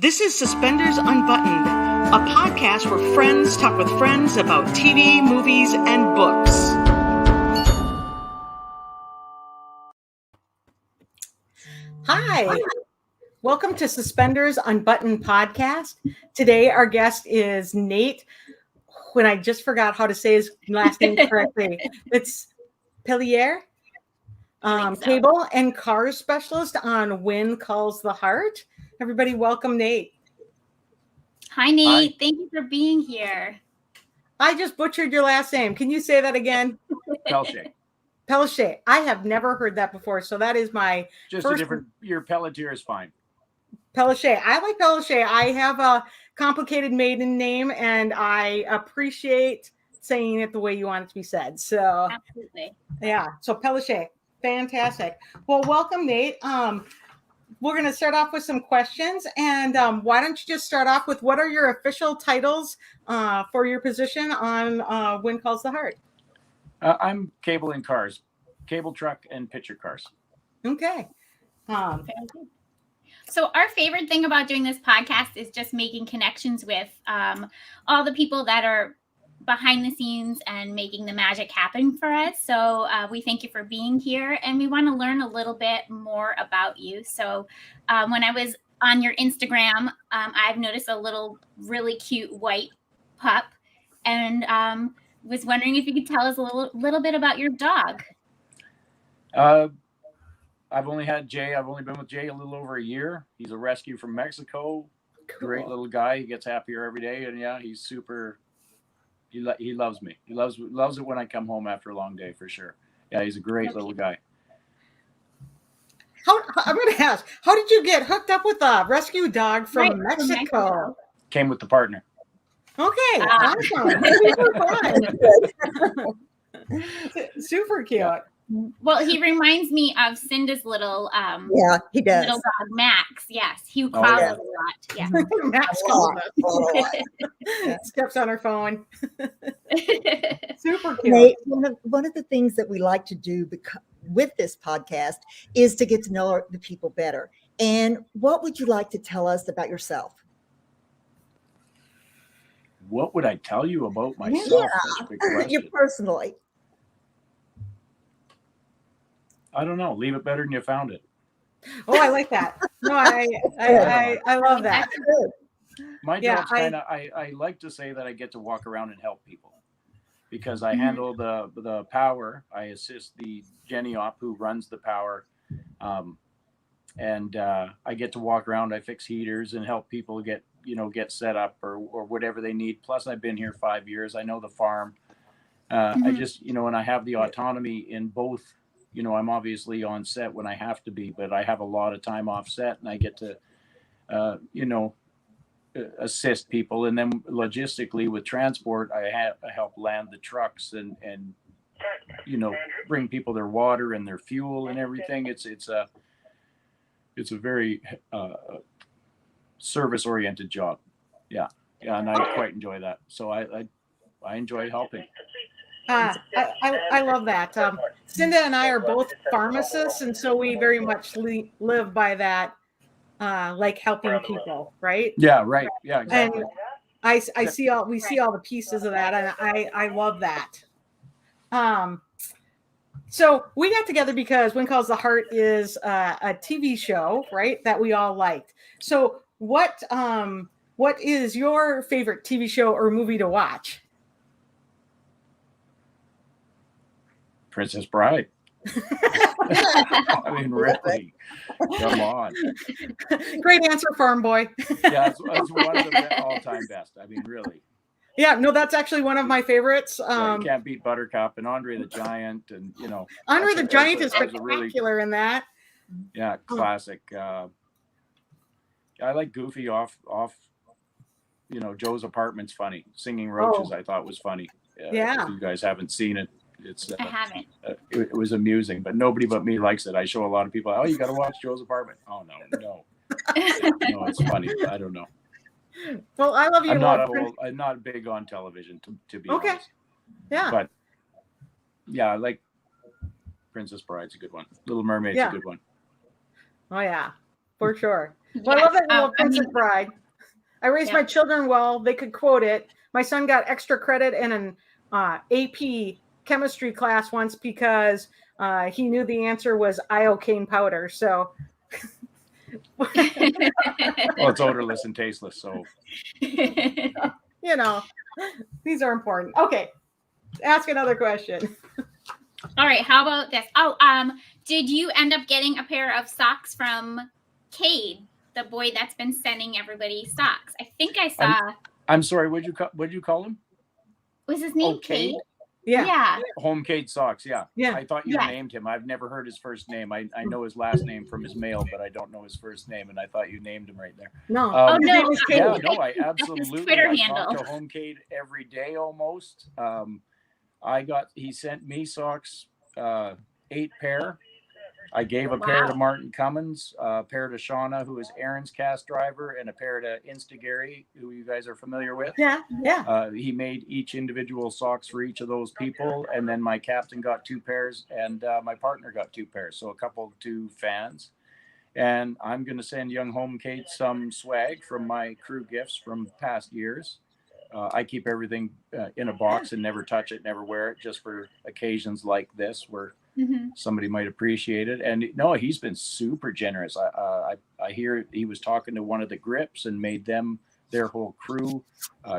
This is Suspenders Unbuttoned, a podcast where friends talk with friends about TV, movies, and books. Hi. Welcome to Suspenders Unbuttoned podcast. Today, our guest is Nate. When I just forgot how to say his last name correctly, it's Pelletier, cable and cars specialist on When Calls the Heart. Everybody, welcome Nate. Hi, Nate. Hi. Thank you for being here. I just butchered your last name. Can you say that again? Pelletier. Pelletier. I have never heard that before, so that is my Just first... a different. Your Pelletier is fine. Pelletier. I like Pelletier. I have a complicated maiden name, and I appreciate saying it the way you want it to be said. So, Absolutely. yeah. So Pelletier, fantastic. Well, welcome, Nate. We're going to start off with some questions, and why don't you just start off with what are your official titles for your position on When Calls the Heart? I'm cable and cars, cable truck and picture cars. Okay. So our favorite thing about doing this podcast is just making connections with all the people that are behind the scenes and making the magic happen for us. So we thank you for being here, and we want to learn a little bit more about you. So when I was on your Instagram, I've noticed a little really cute white pup, and was wondering if you could tell us a little bit about your dog. I've only had Jay. I've only been with Jay a little over a year. He's a rescue from Mexico. Cool. Great little guy. He gets happier every day, and yeah, he's super. He loves me. He loves it when I come home after a long day, for sure. Yeah, he's a great little guy. I'm going to ask, how did you get hooked up with a rescue dog from Mexico? Came with the partner. Okay, awesome. Super cute. Yeah. Well, he reminds me of Cinda's little he does. little dog Max. Yes, he calls yeah. us a lot. Yeah. Max calls us. Steps on her phone. Super cute. Nate, one of the things that we like to do with this podcast is to get to know the people better. And what would you like to tell us about yourself? What would I tell you about myself? That's a big question. You personally. I don't know. Leave it better than you found it. Oh, I like that. No, I love that. My Yeah, job's kind of, I like to say that I get to walk around and help people because I handle the power. I assist the Jenny op who runs the power. And I get to walk around. I fix heaters and help people get set up or whatever they need. Plus I've been here 5 years. I know the farm. I just, and I have the autonomy in both. I'm obviously on set when I have to be, but I have a lot of time off set and I get to, assist people. And then logistically with transport, I help land the trucks and bring people their water and their fuel and everything. It's a very service oriented job. Yeah. And I quite enjoy that. So I enjoy helping. I love that. Cinda and I are both pharmacists, and so we very much live by that, like helping people, right? Yeah, right. Yeah, exactly. And we see all the pieces of that, and I love that. So we got together because When Calls the Heart is a TV show, right? That we all liked. So what is your favorite TV show or movie to watch? Princess Bride. I mean, really, come on. Great answer, farm boy. Yeah, it's one of the all-time best. I mean, really. Yeah, no, that's actually one of my favorites. You can't beat Buttercup and Andre the Giant, and Andre the Giant is spectacular in that. Yeah, classic. I like Goofy off. Joe's Apartment's funny. Singing Roaches, I thought was funny. Yeah. If you guys haven't seen it. I haven't. It was amusing, but nobody but me likes it. I show a lot of people, you got to watch Joe's Apartment. Oh, no. No, it's funny. I don't know. Well, I love you. I'm not big on television, to be honest. Yeah. But, yeah, I like Princess Bride's a good one. Little Mermaid's a good one. Oh, yeah. for sure. Well, I love that little Princess Bride. I raised my children well. They could quote it. My son got extra credit in an AP chemistry class once because he knew the answer was iocane powder. So, Well, it's odorless and tasteless. So, you know, these are important. Okay, ask another question. All right, how about this? Oh, did you end up getting a pair of socks from Cade, the boy that's been sending everybody socks? I think I saw. I'm sorry. What'd you call him? Was his name Cade? Yeah. Home Cade Socks. Yeah. Yeah. I thought you named him. I've never heard his first name. I know his last name from his mail, but I don't know his first name. And I thought you named him right there. No. No. Yeah, no, I absolutely. That's his Twitter I handle. talk to Home Cade every day almost. He sent me socks, 8 pair. I gave a pair to Martin Cummins, a pair to Shauna, who is Aaron's cast driver, and a pair to Instagary, who you guys are familiar with. Yeah. He made each individual socks for each of those people, and then my captain got 2 pairs, and my partner got 2 pairs, so a couple to fans. And I'm going to send young Home Cade some swag from my crew gifts from past years. I keep everything in a box and never touch it, never wear it, just for occasions like this where somebody might appreciate it. And no, he's been super generous. I hear he was talking to one of the grips and made them their whole crew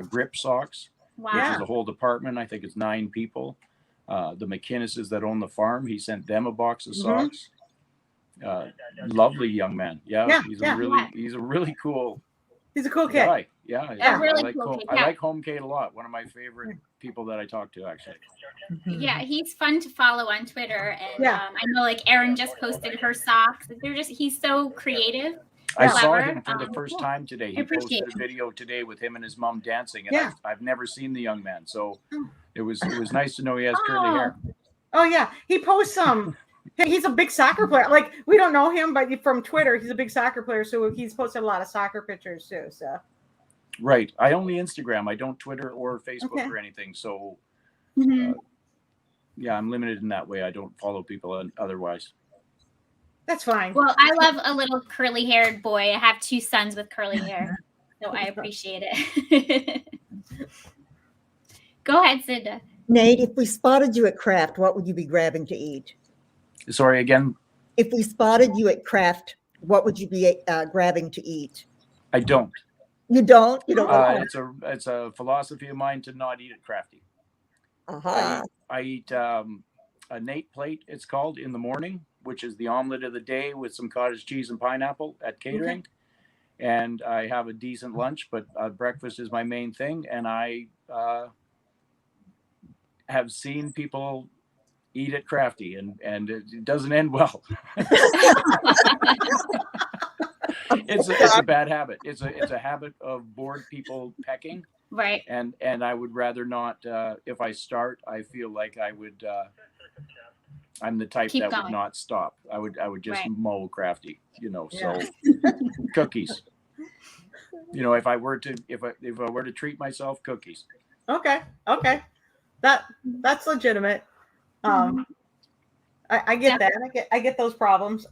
grip socks, which is a whole department. I think it's 9 people. The McKinnises that own the farm, he sent them a box of socks. Lovely young man. He's a really cool. He's a cool kid. Guy. Yeah. Really I like Home Cade a lot. One of my favorite people that I talk to, actually. Yeah, he's fun to follow on Twitter, and I know like Erin just posted her socks. He's so creative. I saw him for the first time today. He posted a video today with him and his mom dancing, and I've never seen the young man, so it was nice to know he has curly hair. Oh yeah, he posts some. He's a big soccer player. Like, we don't know him, but from Twitter, he's a big soccer player. So he's posted a lot of soccer pictures too. So, right. I only Instagram. I don't Twitter or Facebook or anything. So, I'm limited in that way. I don't follow people otherwise. That's fine. Well, I love a little curly-haired boy. I have 2 sons with curly hair, so I appreciate it. Go ahead, Cinda. Nate, if we spotted you at Kraft, what would you be grabbing to eat? Sorry, again? If we spotted you at Kraft, what would you be grabbing to eat? I don't. You don't? You don't? It's a philosophy of mine to not eat at Crafty. I eat a Nate plate, it's called, in the morning, which is the omelet of the day with some cottage cheese and pineapple at catering. And I have a decent lunch, but breakfast is my main thing. And I have seen people eat at Crafty, and it doesn't end well. It's a bad habit. It's a habit of bored people pecking. Right. And I would rather not. If I start, I feel like I would. I'm the type that would not stop. I would just mow Crafty. So cookies. If I were to treat myself, cookies. Okay. That's legitimate. I get that. I get those problems.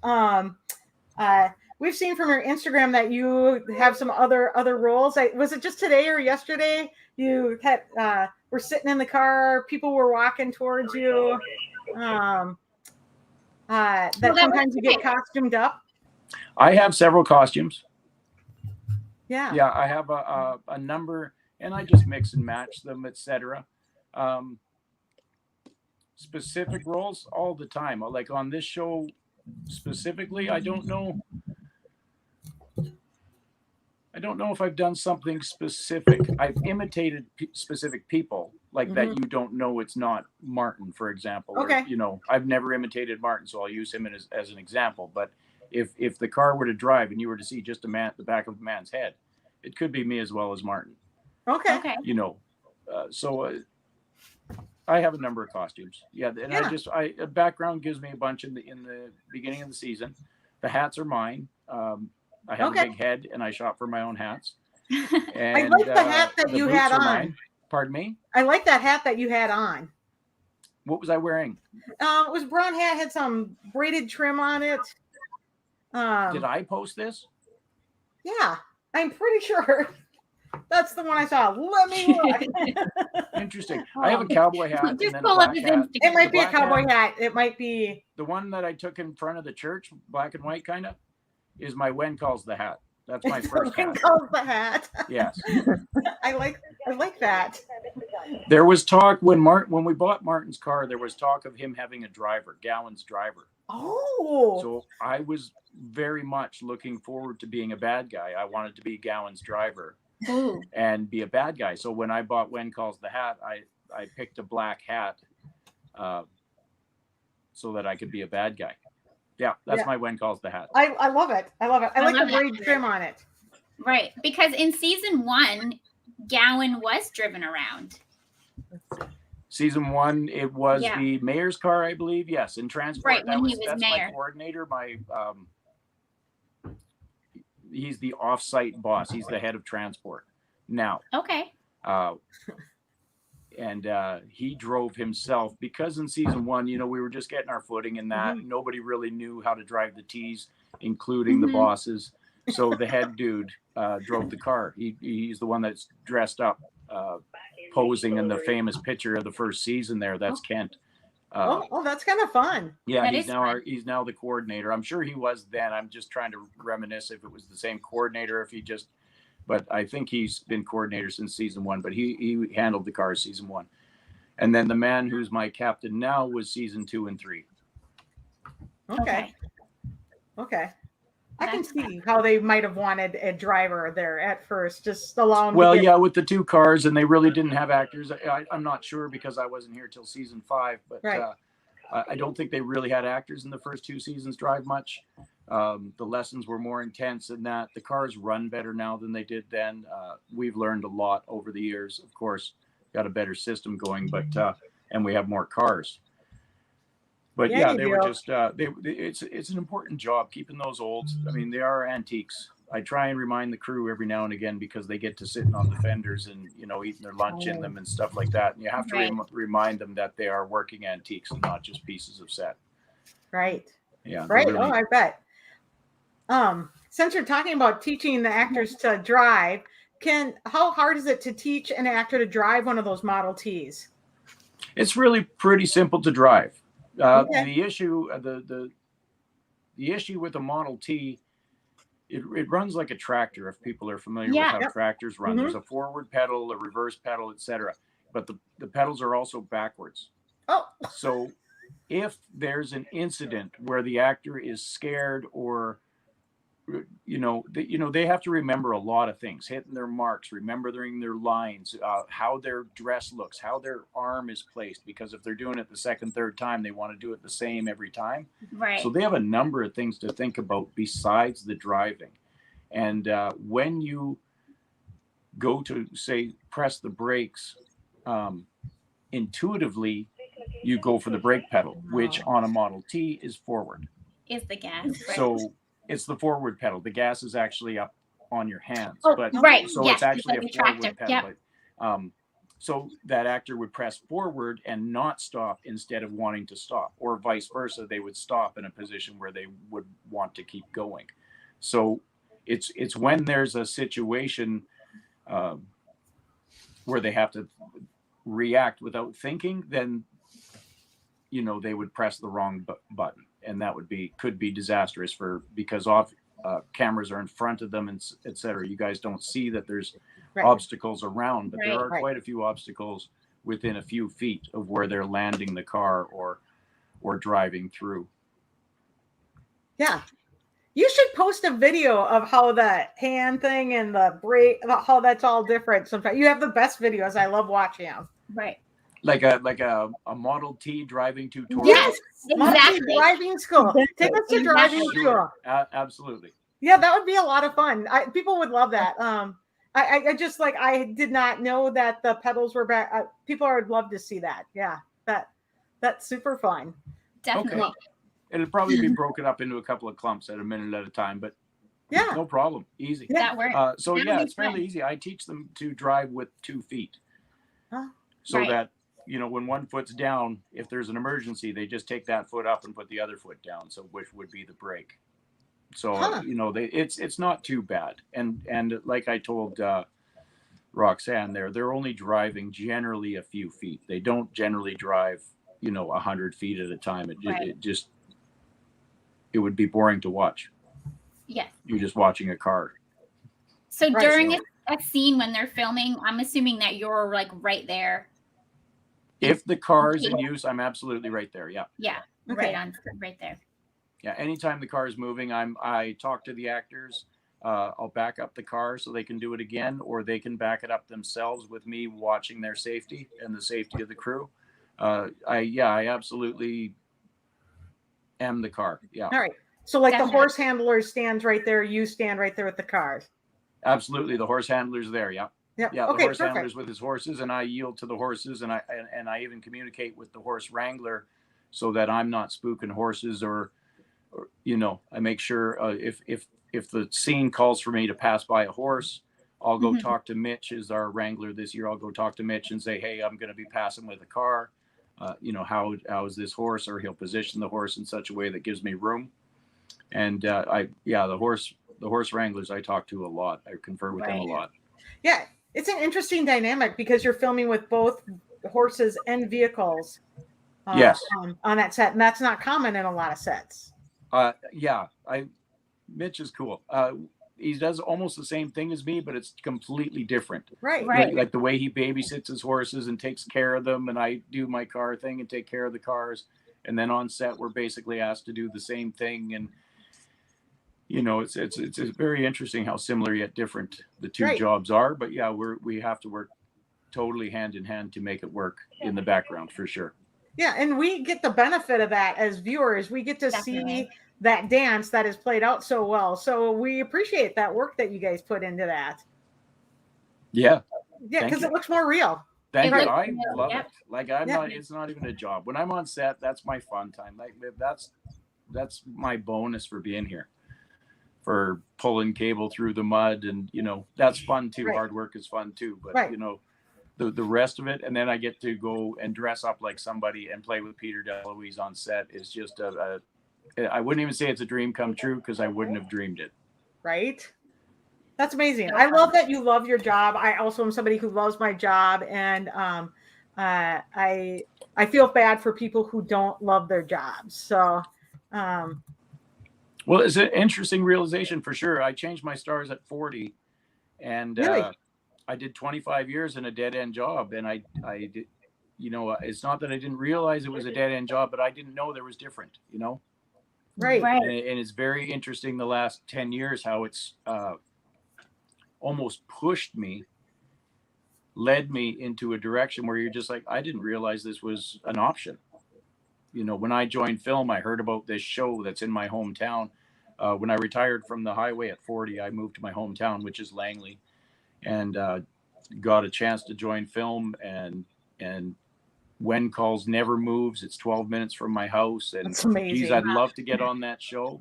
We've seen from your Instagram that you have some other roles. Was it just today or yesterday? You had were sitting in the car. People were walking towards you. That sometimes you get costumed up. I have several costumes. Yeah. Yeah, I have a number, and I just mix and match them, etc. Specific roles all the time. Like on this show specifically, I don't know if I've done something specific. I've imitated specific people like that. You don't know it's not Martin, for example. Okay. Or, I've never imitated Martin, so I'll use him as an example. But if the car were to drive and you were to see just the back of the man's head, it could be me as well as Martin. Okay. So I have a number of costumes. Yeah, and a background gives me a bunch in the beginning of the season. The hats are mine. I have a big head, and I shop for my own hats. And, I like the hat that you had on. Mine. Pardon me? I like that hat that you had on. What was I wearing? It was a brown hat, had some braided trim on it. Did I post this? Yeah, I'm pretty sure that's the one I saw. Let me look. Interesting. I have a cowboy hat and Just then a pull up black his hat. It Instagram. might be a black cowboy hat. hat. It might be The one that I took in front of the church, black and white kind of, is my When Calls the Hat. That's my first hat. calls the hat. Yes. I like that. There was talk when we bought Martin's car, there was talk of him having a driver, Gowan's driver. Oh. So I was very much looking forward to being a bad guy. I wanted to be Gowan's driver. Ooh. And be a bad guy. So when I bought When Calls the Hat, I picked a black hat so that I could be a bad guy. Yeah, that's my When Calls the Hat. I love it. I love it. I like love the that. braid trim on it. Right, because in season 1, Gowan was driven around. Season 1, it was Yeah. the mayor's car, I believe. Yes, in transport. Right, when he was that's mayor. my coordinator. He's the off-site boss. He's the head of transport now. Okay. And he drove himself because in season 1, we were just getting our footing in that. Mhm. Nobody really knew how to drive the T's, including the bosses. So the head dude drove the car. He's the one that's dressed up, posing in the famous picture of the first season there. That's Kent. That's kind of fun. Yeah, That he's is now fun. he's now the coordinator. I'm sure he was then. I'm just trying to reminisce if it was the same coordinator, but I think he's been coordinator since season 1, but he handled the cars season 1. And then the man who's my captain now was season 2 and 3. Okay. I can That's see how they might have wanted a driver there at first, just allow him. Well, yeah, with the 2 cars, and they really didn't have actors. I'm not sure because I wasn't here till season 5, but Right. I don't think they really had actors in the first 2 seasons drive much. The lessons were more intense in that the cars run better now than they did then. We've learned a lot over the years, of course, got a better system going, but and we have more cars. But Yeah, they you were do. just it's an important job keeping those olds. I mean, they are antiques. I try and remind the crew every now and again because they get to sitting on the fenders and eating their lunch in them and stuff like that. And you have to Right. remind them that they are working antiques and not just pieces of set. Right. Yeah. Right. Really, Oh, I bet. Since you're talking about teaching the actors to drive, how hard is it to teach an actor to drive one of those Model Ts? it's really pretty simple to drive. Okay. The issue, the issue with the Model T, it runs like a tractor. If people are familiar Yeah. with how tractors run, Mhm. there's a forward pedal, a reverse pedal, etc. But the pedals are also backwards. Oh, So if there's an incident where the actor is scared or they have to remember a lot of things, hitting their marks, remembering their lines, how their dress looks, how their arm is placed, because if they're doing it the second, third time, they want to do it the same every time. Right. So they have a number of things to think about besides the driving. And when you go to, say, press the brakes, intuitively, you go for the brake pedal, which on a Model T is forward. Is the gas. Right. So it's the forward pedal. The gas is actually up on your hands. Oh, but right. So Yes, it's actually like a a tractor. forward pedal. But, so that actor would press forward and not stop instead of wanting to stop, or vice versa. They would stop in a position where they would want to keep going. So it's when there's a situation where they have to react without thinking, then they would press the wrong button, and that could be disastrous because cameras are in front of them and etc. You guys don't see that there's obstacles around, but there are quite a few obstacles within a few feet of where they're landing the car or driving through. Yeah. You should post a video of how the hand thing and the brake, how that's all different. Sometimes you have the best videos. I love watching them. Right. Like a Model T driving tutorial. Yes, exactly. Driving school. Take us to driving school. Absolutely. Yeah, that would be a lot of fun. People would love that. I just I did not know that the pedals were back. People would love to see that. Yeah, that's super fun. Definitely. Okay. It'll probably be broken up into a couple of clumps at a minute at a time, but yeah, no problem. Easy. That works. So That'll be it's fairly fun. easy. I teach them to drive with 2 feet, so Right. that when one foot's down, if there's an emergency, they just take that foot up and put the other foot down. So which would be the brake. So, it's not too bad. And like I told Roxanne they're only driving generally a few feet. They don't generally drive, 100 feet at a time. It would be boring to watch. Yes. You're just watching a car. So during a scene when they're filming, I'm assuming that you're like right there. If the car is in use, I'm absolutely right there. Yeah. Yeah. Okay. Right there. Yeah. Anytime the car is moving, I talk to the actors. I'll back up the car so they can do it again, or they can back it up themselves with me watching their safety and the safety of the crew. I absolutely am the car. Yeah. All right. So like the horse handler stands right there, you stand right there with the cars. Absolutely. The horse handler's there. Yeah. Yeah. Yeah. Okay, the horse perfect. handler's with his horses, and I yield to the horses, and I even communicate with the horse wrangler so that I'm not spooking horses or I make sure if the scene calls for me to pass by a horse, I'll go talk to Mitch, is our wrangler this year. I'll go talk to Mitch and say, hey, I'm going to be passing with a car. How is this horse? Or he'll position the horse in such a way that gives me room. And the horse wranglers I talk to a lot. I confer with them a lot. Yeah, it's an interesting dynamic because you're filming with both horses and vehicles. Yes. On that set, and that's not common in a lot of sets. Mitch is cool. He does almost the same thing as me, but it's completely different. Right. Like the way he babysits his horses and takes care of them, and I do my car thing and take care of the cars. And then on set, we're basically asked to do the same thing. And it's very interesting how similar yet different the two jobs are. But yeah, we have to work totally hand in hand to make it work in the background for sure. Yeah, and we get the benefit of that as viewers. We get to see that dance that is played out so well. So we appreciate that work that you guys put into that. Yeah. Yeah, because it looks more real. Thank you. I love it. Like not, it's not even a job. When I'm on set, that's my fun time. Like that's my bonus for being here, for pulling cable through the mud. And, that's fun too. Hard work is fun too. But, the rest of it, and then I get to go and dress up like somebody and play with Peter DeLuise on set is just I wouldn't even say it's a dream come true, because I wouldn't have dreamed it. Right. That's amazing. I love that you love your job. I also am somebody who loves my job, and I feel bad for people who don't love their jobs. So, well, it's an interesting realization for sure. I changed my stars at 40, and I did 25 years in a dead end job, and I did, it's not that I didn't realize it was a dead end job, but I didn't know there was different, Right. And it's very interesting the last 10 years how it's almost led me into a direction where you're just like, I didn't realize this was an option. When I joined film, I heard about this show that's in my hometown. When I retired from the highway at 40, I moved to my hometown, which is Langley, and got a chance to join film, and When Calls never moves. It's 12 minutes from my house, and geez, I'd love to get on that show.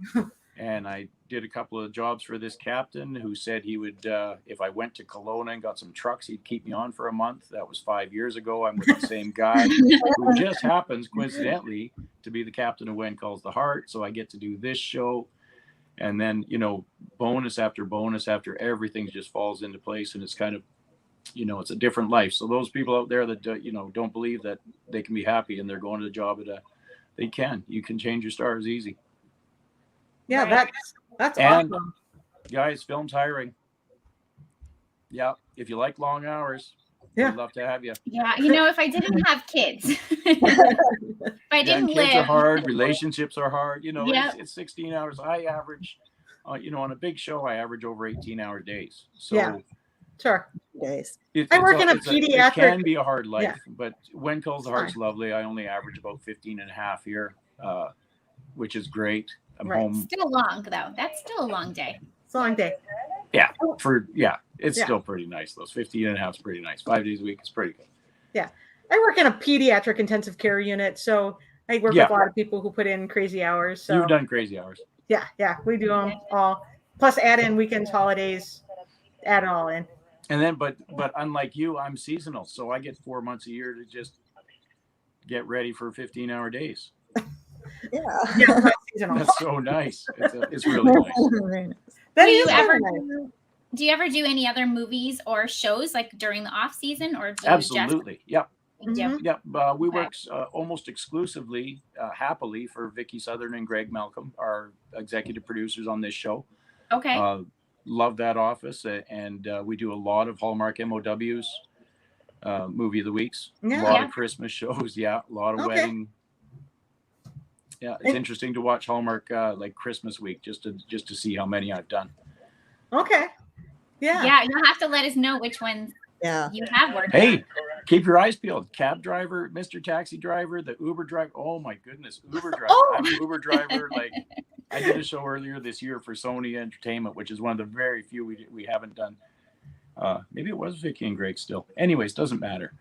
And I did a couple of jobs for this captain who said he would, if I went to Kelowna and got some trucks, he'd keep me on for a month. That was 5 years ago. I'm with the same guy who just happens coincidentally to be the captain of When Calls the Heart. So I get to do this show. And then, bonus after bonus after everything just falls into place. And it's kind of, it's a different life. So those people out there that, don't believe that they can be happy and they're going to the job you can change your stars easy. Yeah, that's awesome. Guys, film's hiring. Yeah. If you like long hours, we'd love to have you. Yeah. If I didn't have kids, if I didn't live. Kids are hard. Relationships are hard. It's 16 hours. I average, on a big show, I average over 18-hour days. So sure. Days. I work in a pediatric. It can be a hard life, but When Calls the Heart's lovely. I only average about 15 and a half here, which is great. I'm home. Still long though. That's still a long day. It's a long day. Yeah. It's still pretty nice. Those 15 and a half is pretty nice. 5 days a week is pretty good. Yeah. I work in a pediatric intensive care unit, so I work with a lot of people who put in crazy hours. So you've done crazy hours. Yeah. We do them all. Plus add in weekends, holidays, add it all in. And then, but unlike you, I'm seasonal. So I get 4 months a year to just get ready for 15-hour days. Yeah. Yeah, not seasonal. That's so nice. It's really nice. Very nice. That Do is you very ever nice. do you ever do any other movies or shows like during the off season, or do you Absolutely. Yep. just you do? Mhm. Yep. We Okay. work almost exclusively, happily, for Vicky Southern and Greg Malcolm, our executive producers on this show. Okay. Love that office, and we do a lot of Hallmark MOWs, movie of the weeks, a Yeah. lot Yeah. of Christmas shows, yeah, a lot of Okay. wedding. Yeah, it's And- interesting to watch Hallmark like Christmas week just to see how many I've done. Okay. Yeah. Yeah, you'll have to let us know which ones Yeah. you have worked Hey, on. keep your eyes peeled. Cab driver, Mr. Taxi driver, the Uber driver. Oh my goodness, Uber driver. Oh. I'm an Uber driver. Like, I did a show earlier this year for Sony Entertainment, which is one of the very few we haven't done. Maybe it was Vicky and Greg still. Anyways, doesn't matter.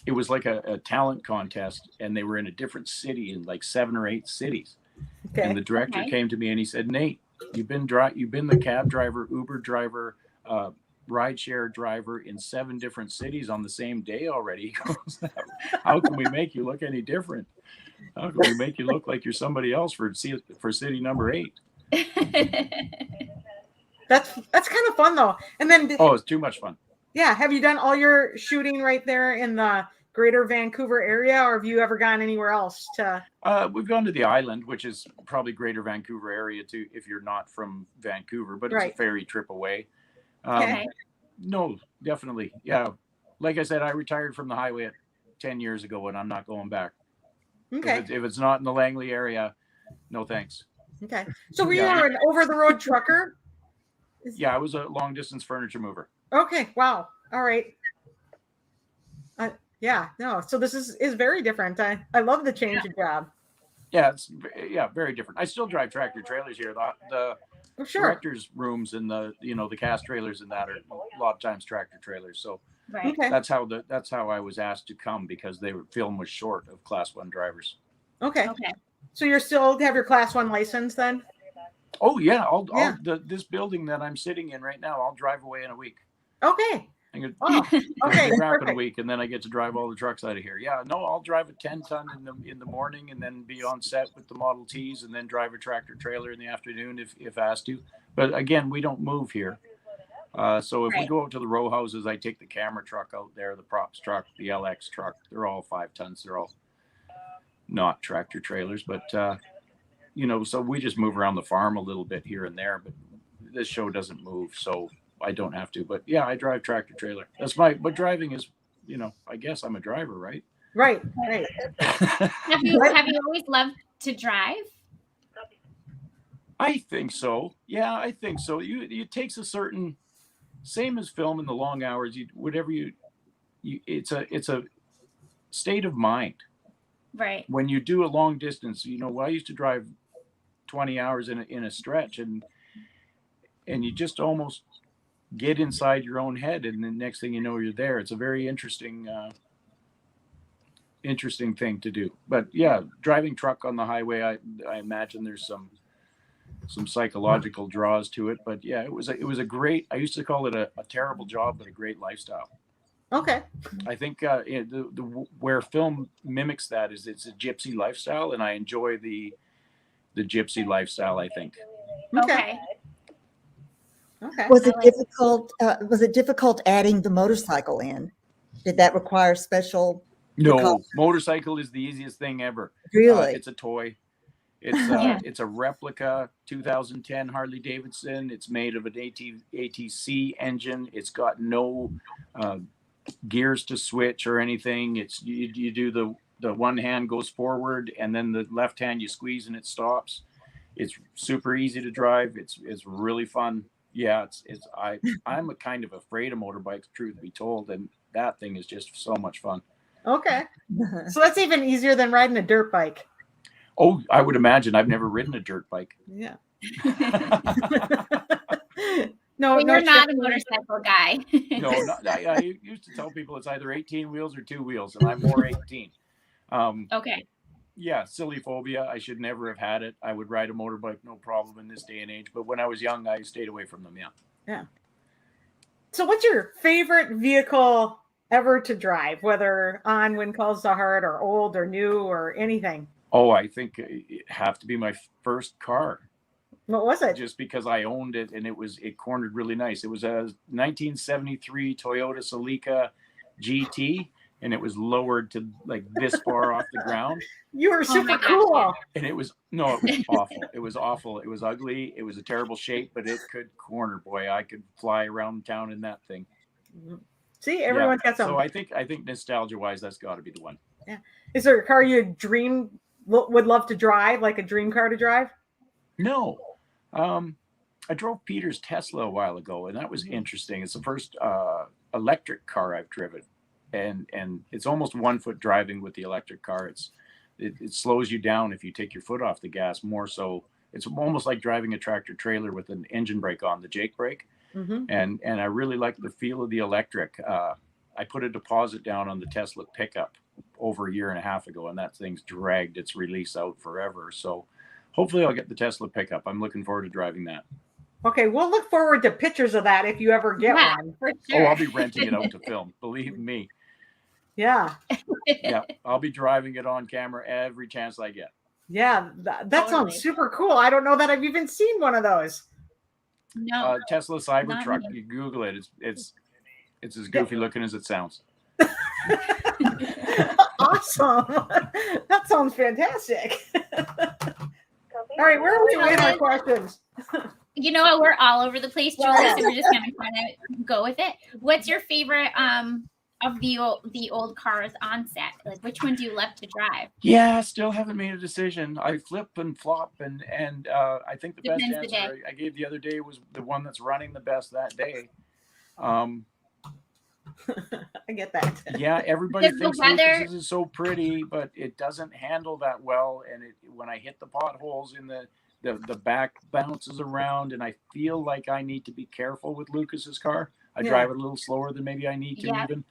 It was like a talent contest, and they were in a different city, in like 7 or 8 cities. Okay. And the director Okay. came to me and he said, "Nate, you've been the cab driver, Uber driver, rideshare driver in 7 different cities on the same day already." He goes, "How can we make you look any different? How can we make you look like you're somebody else for city number 8?" That's kind of fun though. And then Oh, it's too much fun. yeah, have you done all your shooting right there in the greater Vancouver area, or have you ever gone anywhere else to? We've gone to the island, which is probably greater Vancouver area too, if you're not from Vancouver, but it's Right. a ferry trip away. Okay. No, definitely. Yeah. Like I said, I retired from the highway 10 years ago, and I'm not going back. Okay. If it's not in the Langley area, no thanks. Okay. So were you Yeah. an over-the-road trucker? Yeah, I was a long distance furniture mover. Okay. Wow. All right. Yeah. No. So this is very different. I love the change of job. Yeah, it's very different. I still drive tractor trailers here. The For sure. directors' rooms and the cast trailers and that are a lot of times tractor trailers. So Right. Okay. that's how I was asked to come, because film was short of Class 1 drivers. Okay. Okay. So you're still have your Class 1 license then? Oh yeah, Yeah. this building that I'm sitting in right now, I'll drive away in a week. Okay. I can Oh, okay. wrap in a Perfect. week, and then I get to drive all the trucks out of here. Yeah, no, I'll drive a 10-ton in the morning, and then be on set with the Model Ts, and then drive a tractor trailer in the afternoon if asked to. But again, we don't move here. So if we Right. go out to the row houses, I take the camera truck out there, the props truck, the LX truck. They're all 5 tons. They're all not tractor trailers, but so we just move around the farm a little bit here and there. But this show doesn't move, so I don't have to. But yeah, I drive tractor trailer. But driving is, I guess I'm a driver, right? Right. Right. Have you always loved to drive? I think so. Yeah, I think so. It takes a certain, same as film in the long hours. It's a state of mind. Right. When you do a long distance, I used to drive 20 hours in a stretch, and you just almost get inside your own head, and the next thing you know, you're there. It's a very interesting thing to do. But yeah, driving truck on the highway, I imagine there's some psychological draws to it. But yeah, it was a great, I used to call it a terrible job, but a great lifestyle. Okay. I think where film mimics that is it's a gypsy lifestyle, and I enjoy the gypsy lifestyle, I think. Okay. Okay. Was it difficult? Was it difficult adding the motorcycle in? Did that require special? No, motorcycle is the easiest thing ever. Really? It's a toy. It's Yeah. it's a replica 2010 Harley Davidson. It's made of an ATC engine. It's got no gears to switch or anything. It's you do the one hand goes forward, and then the left hand you squeeze and it stops. It's super easy to drive. It's really fun. Yeah, I'm a kind of afraid of motorbikes, truth be told, and that thing is just so much fun. Okay. So that's even easier than riding a dirt bike. Oh, I would imagine. I've never ridden a dirt bike. Yeah. No, No, you're not a Stephanie. motorcycle guy. No, I used to tell people it's either 18 wheels or 2 wheels, and I'm more 18. Okay. Yeah, silly phobia. I should never have had it. I would ride a motorbike, no problem in this day and age. But when I was young, I stayed away from them. Yeah. So what's your favorite vehicle ever to drive, whether on When Calls the Heart or old or new or anything? Oh, I think it have to be my first car. What was it? Just because I owned it and it cornered really nice. It was a 1973 Toyota Celica GT, and it was lowered to like this far off the ground. You were super my gosh, cool. And it was awful. It was awful. It was ugly. It was a terrible shape, but it could corner. Boy, I could fly around town in that thing. See, everyone's got something. So I think nostalgia wise, that's got to be the one. Yeah. Is there a car you would love to drive, like a dream car to drive? No. I drove Peter's Tesla a while ago, and that was interesting. It's the first electric car I've driven, and it's almost 1 foot driving with the electric car. It slows you down if you take your foot off the gas more. So it's almost like driving a tractor trailer with an engine brake on, the Jake brake. Mm-hmm. And I really like the feel of the electric. I put a deposit down on the Tesla pickup over a year and a half ago, and that thing's dragged its release out forever. So hopefully I'll get the Tesla pickup. I'm looking forward to driving that. Okay, we'll look forward to pictures of that if you ever get one. For sure. Oh, I'll be renting it out to film. Believe me. Yeah. Yeah, I'll be driving it on camera every chance I get. Yeah, that Totally. sounds super cool. I don't know that I've even seen one of those. No. Tesla Cybertruck. Not me. You Google it. It's as goofy looking as it sounds. Awesome. That sounds fantastic. All right, where are we with our questions? You know what? We're all over the place, Julie, so we're just gonna kind of go with it. What's your favorite of the old cars on set? Like, which one do you love to drive? Yeah, still haven't made a decision. I flip and flop, and I think the Depends best the answer I gave the other day was the one that's running the best that day. I get that. Yeah, everybody Does the thinks weather- Lucas is so pretty, but it doesn't handle that well. And when I hit the potholes in the back bounces around, and I feel like I need to be careful with Lucas's car. I Yeah. drive it a little slower than maybe I need to Yeah. even.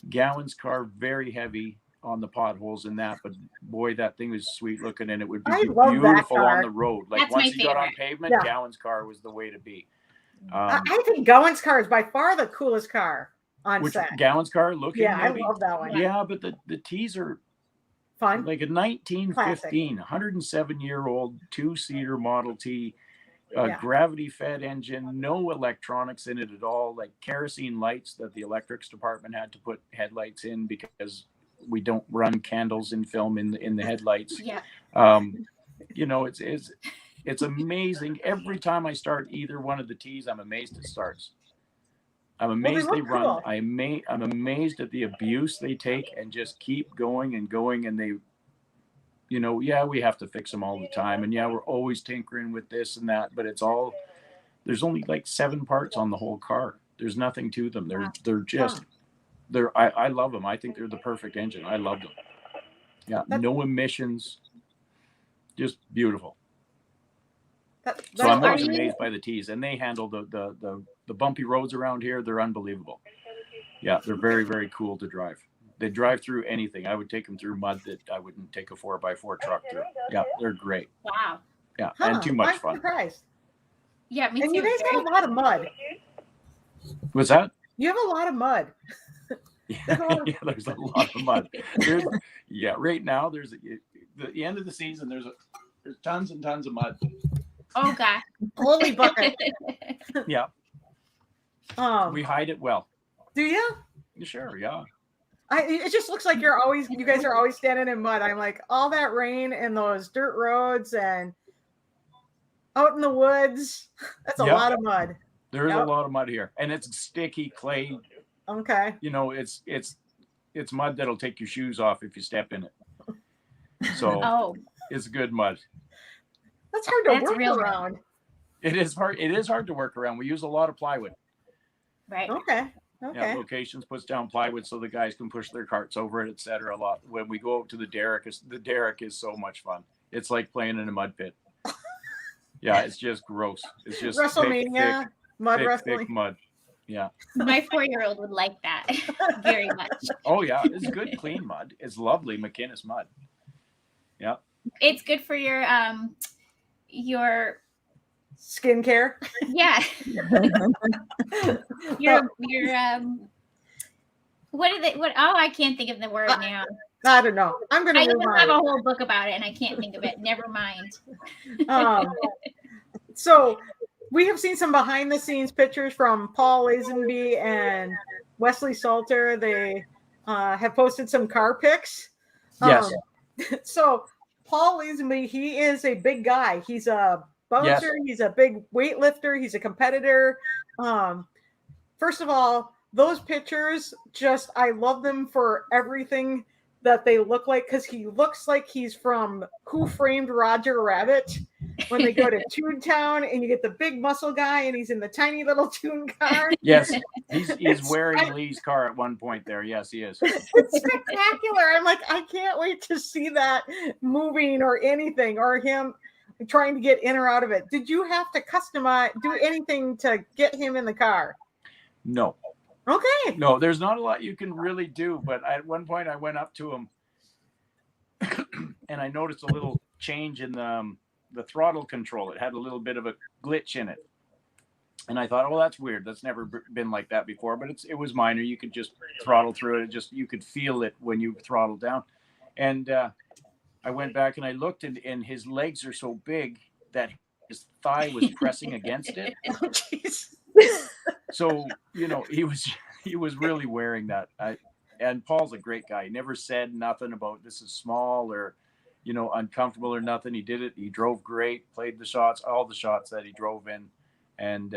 Gowan's car, very heavy on the potholes in that, but boy, that thing was sweet looking, and it would be I love that beautiful car. on the road. Like That's once my you got on favorite. pavement, Yeah. Gowan's car was the way to be. I think Gowan's car is by far the coolest car on Which set. Gowan's car looking? Yeah, I maybe? love that one. Yeah, but the T's are Fun. like a 1915, 107-year-old two-seater Model T, Yeah. gravity-fed engine, no electronics in it at all, like kerosene lights that the electrics department had to put headlights in because we don't run candles in film in the headlights. Yeah. You know, it's amazing. Every time I start either one of the T's, I'm amazed it starts. I'm amazed they look run. cool. I'm amazed at the abuse they take and just keep going and going. And they, you know, yeah, we have to fix them all the time. And yeah, we're always tinkering with this and that, but there's only like 7 parts on the whole car. There's nothing to them. I love them. I think they're the perfect engine. I love them. Yeah. No emissions. Just beautiful. So I'm always amazed by the T's, and they handle the bumpy roads around here. They're unbelievable. Yeah, they're very, very cool to drive. They drive through anything. I would take them through mud that I wouldn't take a 4x4 truck through. Yeah, they're great. Wow. Yeah, and too much I'm fun. surprised. Yeah, me And too. you guys have a lot of mud. What's that? You have a lot of mud. Yeah, there's a lot of mud. Right now there's the end of the season. There's tons and tons of mud. Oh God. Holy bucket. Yeah, we hide it well. Do you? Sure, yeah. It just looks like you guys are always standing in mud. I'm like, all that rain and those dirt roads and out in the woods. That's a lot of mud. There is a lot of mud here, and it's sticky clay. Okay. You know, it's mud that'll take your shoes off if you step in it. So it's good mud. That's hard to work around. It is hard. It is hard to work around. We use a lot of plywood. Right. Okay. Yeah, locations puts down plywood so the guys can push their carts over it, etc. A lot. When we go out to the derrick is so much fun. It's like playing in a mud pit. Yeah, it's just gross. It's just WrestleMania, thick, mud thick, wrestling. thick mud. Yeah. My 4-year-old would like that very much. Oh yeah, it's good, clean mud. It's lovely McInnes mud. Yeah. It's good for your skincare. Yeah. your what are they? I can't think of the word now. I don't know. I'm going I to move even have a on. whole book about it, and I can't think of it. Never mind. So we have seen some behind the scenes pictures from Paul Lazenby and Wesley Salter. They have posted some car pics. Yes. So Paul Lazenby, he is a big guy. He's a bouncer. Yes. He's a big weightlifter. He's a competitor. First of all, those pictures, just I love them for everything that they look like, because he looks like he's from Who Framed Roger Rabbit when they go to Toontown and you get the big muscle guy and he's in the tiny little Toon car. Yes, he's wearing Lee's car at one point there. Yes, he is. It's spectacular. I'm like, I can't wait to see that moving or anything, or him trying to get in or out of it. Did you have to do anything to get him in the car? No. Okay. No, there's not a lot you can really do. But at one point I went up to him and I noticed a little change in the throttle control. It had a little bit of a glitch in it. And I thought, oh, that's weird. That's never been like that before. But it was minor. You could just throttle through it. You could feel it when you throttle down. And I went back and I looked, and his legs are so big that his thigh was pressing against it. Oh, jeez. So, he was really wearing that. And Paul's a great guy. He never said nothing about this is small or, uncomfortable or nothing. He did it. He drove great, played the shots, all the shots that he drove in. And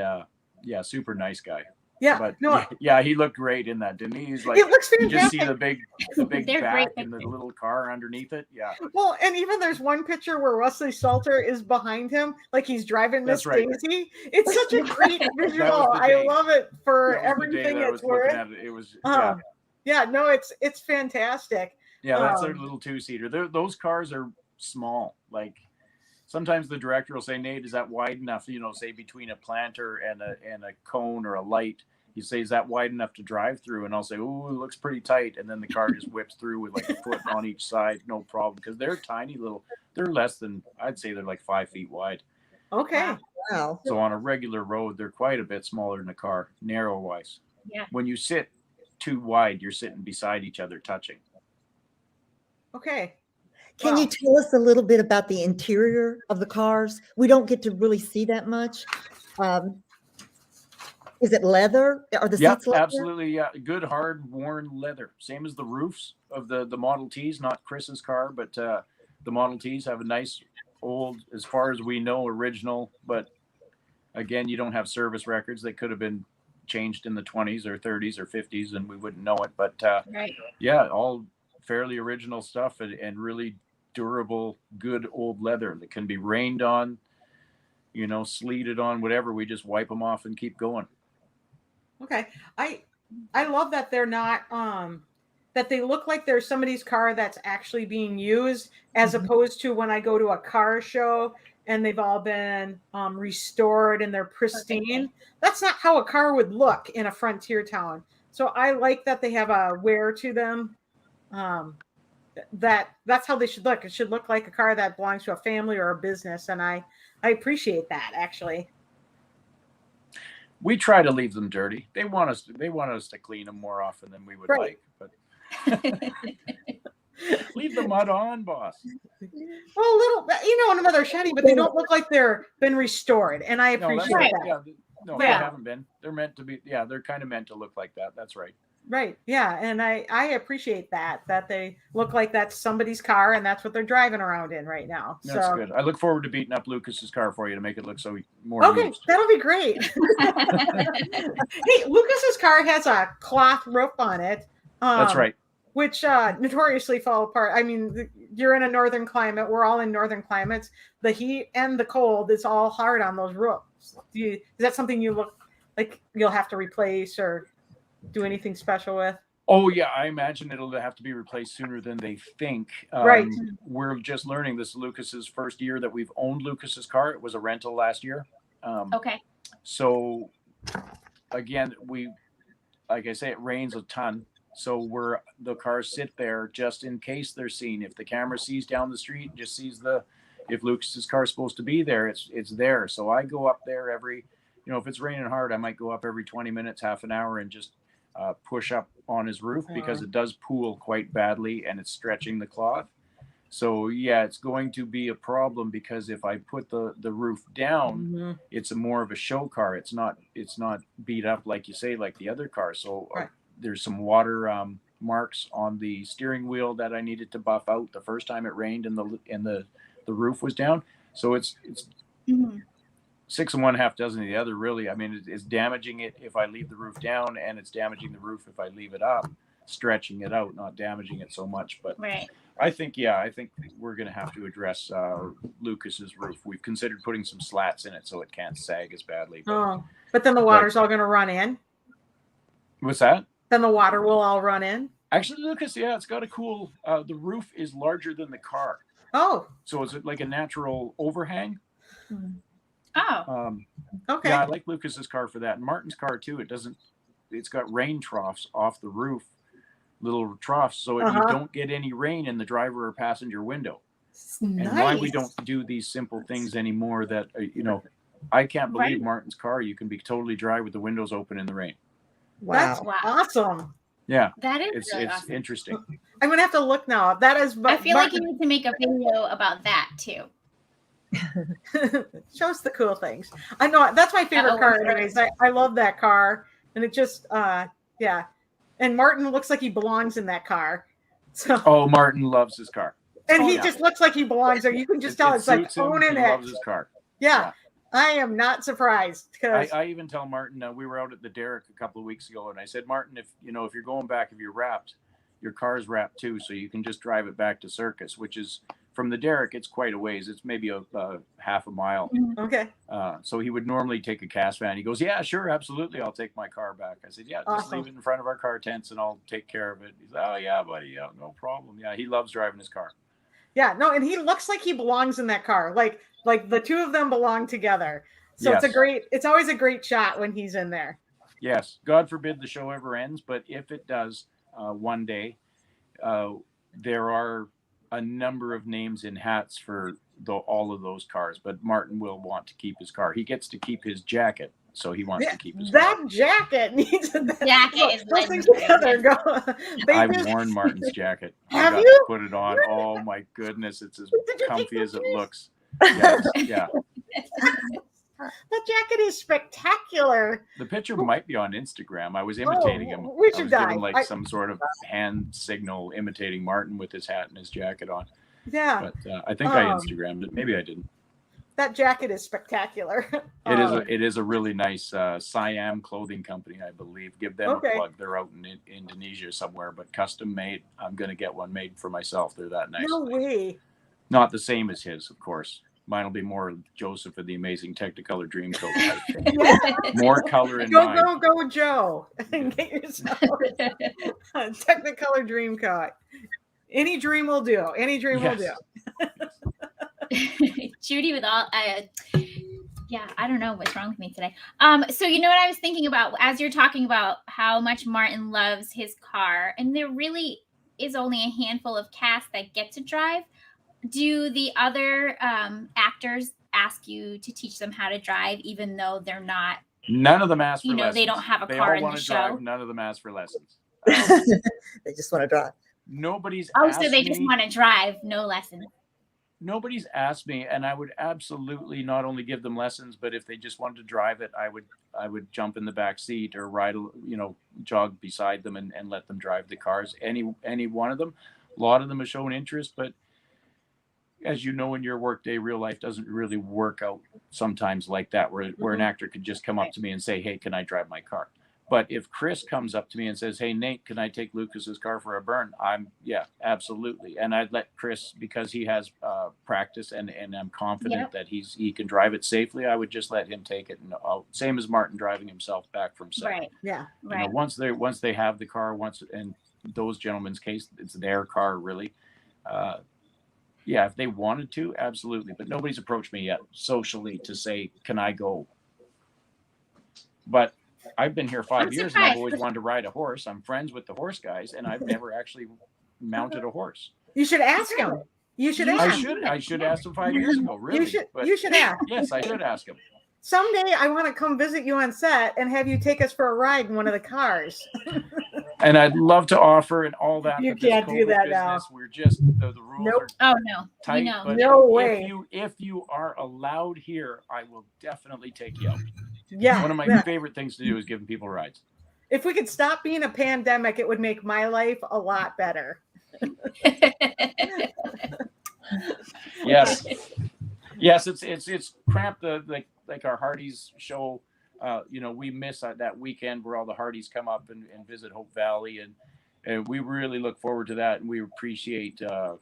yeah, super nice guy. Yeah. But no, yeah, he looked great in that, didn't he? He's like, it looks you just see fantastic. the big They're back great and the little car underneath it. Yeah. Well, and even there's one picture where Wesley Salter is behind him, like he's driving Miss That's right. Daisy. It's such a great visual. the day. I love it for That was the day everything that I it's was looking worth. at it. It was Yeah, no, it's fantastic. Yeah, that's their little two-seater. Those cars are small. Like sometimes the director will say, Nate, is that wide enough? Say between a planter and a cone or a light. He says, is that wide enough to drive through? And I'll say, oh, it looks pretty tight. And then the car just whips through with like a foot on each side, no problem. Because they're tiny little. They're less than, I'd say they're like 5 feet wide. Okay. Wow. So on a regular road, they're quite a bit smaller than a car, narrow-wise. Yeah. When you sit too wide, you're sitting beside each other, touching. Okay. Can you tell us a little bit about the interior of the cars? We don't get to really see that much. Is it leather? Are the seats leather? Absolutely. Yeah, good hard worn leather. Same as the roofs of the Model Ts. Not Chris's car, but the Model Ts have a nice old, as far as we know, original. But again, you don't have service records. They could have been changed in the 20s or 30s or 50s, and we wouldn't know it. But Right. yeah, all fairly original stuff and really durable, good old leather that can be rained on, sleeted on, whatever. We just wipe them off and keep going. Okay. I love that they're not that they look like there's somebody's car that's actually being used, as opposed to when I go to a car show and they've all been restored and they're pristine. That's not how a car would look in a frontier town. So I like that they have a wear to them. That's how they should look. It should look like a car that belongs to a family or a business, and I appreciate that, actually. We try to leave them dirty. They want us to clean them more often than we would like, but leave the mud on, boss. Well, a little, when they're shiny, but they don't look like they're been restored, and I appreciate that. Yeah, no, they haven't been. They're meant to be. Yeah, they're kind of meant to look like that. That's right. Right. Yeah, and I appreciate that they look like that's somebody's car, and that's what they're driving around in right now. That's so good. I look forward to beating up Lucas's car for you to make it look so more okay, used. that'll be great. Hey, Lucas's car has a cloth roof on it. That's right. Which notoriously fall apart. I mean, you're in a northern climate. We're all in northern climates. The heat and the cold is all hard on those roofs. Is that something you look like you'll have to replace or do anything special with? Oh yeah, I imagine it'll have to be replaced sooner than they think. Right. We're just learning. This is Lucas's first year that we've owned Lucas's car. It was a rental last year. Okay. So again, like I say, it rains a ton. So the cars sit there just in case they're seen. If the camera sees down the street, just sees if Lucas's car is supposed to be there, it's there. So I go up there if it's raining hard, I might go up every 20 minutes, half an hour, and just push up on his roof because it does pool quite badly and it's stretching the cloth. So yeah, it's going to be a problem because if I put the roof down, it's more of a show car. It's not beat up like you say, like the other car. So there's some water marks on the steering wheel that I needed to buff out the first time it rained and the roof was down. So it's 6 of one, half dozen of the other, really. I mean, it's damaging it if I leave the roof down, and it's damaging the roof if I leave it up, stretching it out, not damaging it so much. But I think we're going to have to address Lucas's roof. We've considered putting some slats in it so it can't sag as badly. But then the water's all going to run in. What's that? Then the water will all run in. Actually, Lucas, it's got a cool. The roof is larger than the car. Oh. So is it like a natural overhang? Oh. Okay. Yeah, I like Lucas's car for that. And Martin's car too. It's got rain troughs off the roof, little troughs, so you don't get any rain in the driver or passenger window. Nice. And why we don't do these simple things anymore that, I can't believe Martin's car, you can be totally dry with the windows open in the rain. Wow. That's awesome. Yeah. That is it's really awesome. Interesting. I'm going to have to look now. That is. I feel like you need to make a video about that too. Shows the cool things. I know that's my favorite car anyways. I love that car. And it just yeah. And Martin looks like he belongs in that car. So Martin loves his car. And he just looks like he belongs there. You can just tell it's like owning it. He loves his car. Yeah. I am not surprised because I even tell Martin, we were out at the Derrick a couple of weeks ago, and I said, Martin, if you're going back, if you're wrapped, your car's wrapped too, so you can just drive it back to Circus, which is from the Derrick. It's quite a ways. It's maybe a half a mile. Okay. So he would normally take a cast van. He goes, yeah, sure, absolutely, I'll take my car back. I said, yeah, just leave it in front of our car tents, and I'll take care of it. He's, oh yeah, buddy, yeah, no problem. Yeah, he loves driving his car. Yeah, no, and he looks like he belongs in that car. Like the two of them belong together. So yes. It's always a great shot when he's in there. Yes. God forbid the show ever ends, but if it does one day, there are a number of names in hats for all of those cars, but Martin will want to keep his car. He gets to keep his jacket, so he wants to keep his car. That jacket needs a jacket is those things together. I've worn Martin's jacket. Have I got you? to put it on. Oh my goodness, it's as comfy as it looks. Yes, yeah. That jacket is spectacular. The picture might be on Instagram. I was imitating him. We should I was giving like some sort of hand signal imitating Martin with his hat and his jacket on. Yeah. But I think I Instagrammed it. Maybe I didn't. That jacket is spectacular. It is a really nice Siam clothing company, I believe. Give them a plug. They're out in Indonesia somewhere, but custom made. I'm going to get one made for myself. They're that nice. No way. Not the same as his, of course. Mine will be more Joseph of the Amazing Technicolor Dreamcoat type thing. More color in mine. Go, Joe. And get yourself a Technicolor Dreamcoat. Any dream will do. Any dream will do. Judy with all I don't know what's wrong with me today. So you know what I was thinking about as you're talking about how much Martin loves his car, and there really is only a handful of cast that get to drive. Do the other actors ask you to teach them how to drive, even though they're not? None of them ask for lessons. They don't have a they car all in want the to show. Drive. None of them ask for lessons. They just want to drive. Nobody's. So they just want to drive, no lessons. Nobody's asked me, and I would absolutely not only give them lessons, but if they just wanted to drive it, I would jump in the back seat or ride, jog beside them and let them drive the cars. Any one of them. A lot of them have shown interest, but as you know, in your workday, real life doesn't really work out sometimes like that, where an actor could just come up to me and say, hey, can I drive my car? But if Chris comes up to me and says, hey, Nate, can I take Lucas's car for a burn? Yeah, absolutely. And I'd let Chris, because he has practice and I'm confident that he can drive it safely, I would just let him take it. And same as Martin driving himself back from set. Right. Yeah. Right. Once they have the car, in those gentlemen's case, it's their car really. Yeah, if they wanted to, absolutely. But nobody's approached me yet socially to say, can I go? But I've been here 5 years and I've always wanted to ride a horse. I'm friends with the horse guys and I've never actually mounted a horse. You should ask him. You should ask. I should ask him 5 years ago, really. You should ask. Yes, I should ask him. someday I want to come visit you on set and have you take us for a ride in one of the cars. And I'd love to offer and all that. You but this can't do COVID that business, now. We're just the rules Nope. are Oh no, tight. know. But No way. if you are allowed here, I will definitely take you out. Yeah. One of my favorite things to do is giving people rides. If we could stop being a pandemic, it would make my life a lot better. Yes. Yes, it's cramped. Like our Hardee's show, we miss that weekend where all the Hardee's come up and visit Hope Valley, and we really look forward to that, and we appreciate the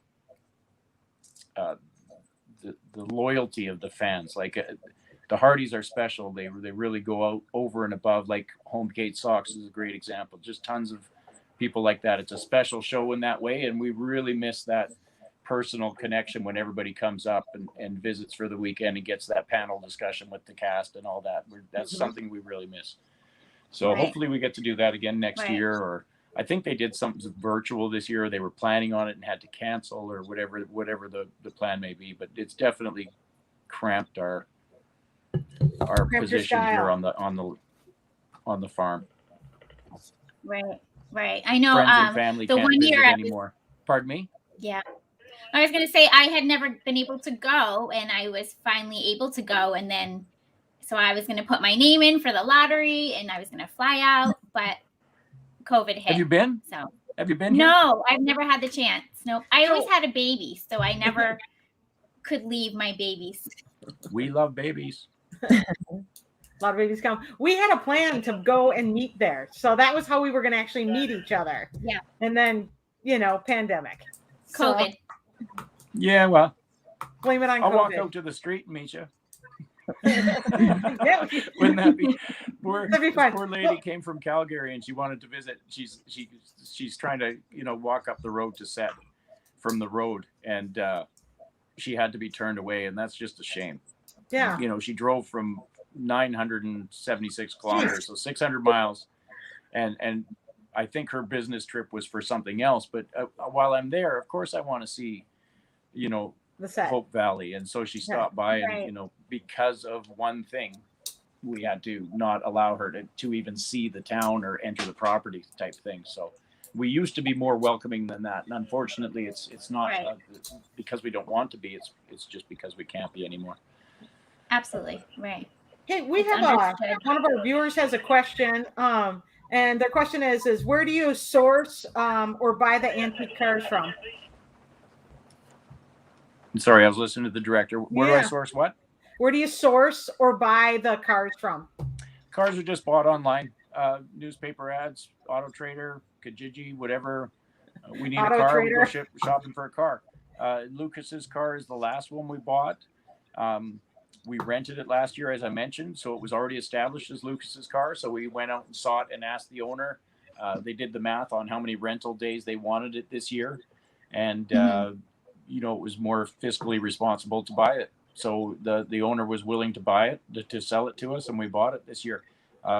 loyalty of the fans. Like the Hardee's are special. They really go out over and above. Like Homegate Sox is a great example. Just tons of people like that. It's a special show in that way, and we really miss that personal connection when everybody comes up and visits for the weekend and gets that panel discussion with the cast and all that. That's something we really miss. So hopefully we get to do that again next year, or I think they did something virtual this year. Or they were planning on it and had to cancel, or whatever the plan may be. But it's definitely cramped our position here on the farm. Right. I know. Friends and family the can't one visit year anymore. Pardon me? Yeah. I was going to say I had never been able to go, and I was finally able to go. And then, so I was going to put my name in for the lottery, and I was going to fly out, but COVID hit. Have you been? So have you been here? No, I've never had the chance. No, I always had a baby, so I never could leave my babies. We love babies. A lot of babies come. We had a plan to go and meet there. So that was how we were going to actually meet each other. Yeah. And then, pandemic. COVID. Yeah, well. Blame it on I'll COVID. walk out to the street and meet you. Yeah. Wouldn't that be? That'd be fun. Poor lady came from Calgary and she wanted to visit. She's trying to, walk up the road to set from the road, and she had to be turned away, and that's just a shame. Yeah. She drove from 976 kilometers, so 600 miles, and I think her business trip was for something else. But while I'm there, of course, I want to see, the set. Hope Valley, and so she stopped by, and because of one thing, we had to not allow her to even see the town or enter the property type thing. So we used to be more welcoming than that, and unfortunately, it's not because we don't want to be. It's just because we can't be anymore. Absolutely right. Hey, we have one of our viewers has a question, and their question is where do you source or buy the antique cars from? I'm sorry, I was listening to the director. Where do I source what? Where do you source or buy the cars from? Cars are just bought online. Newspaper ads, Auto Trader, Kijiji, whatever. We need a car. We go shopping for a car. Lucas's car is the last one we bought. We rented it last year, as I mentioned, so it was already established as Lucas's car. So we went out and saw it and asked the owner. They did the math on how many rental days they wanted it this year, and it was more fiscally responsible to buy it. So the owner was willing to buy it, to sell it to us, and we bought it this year.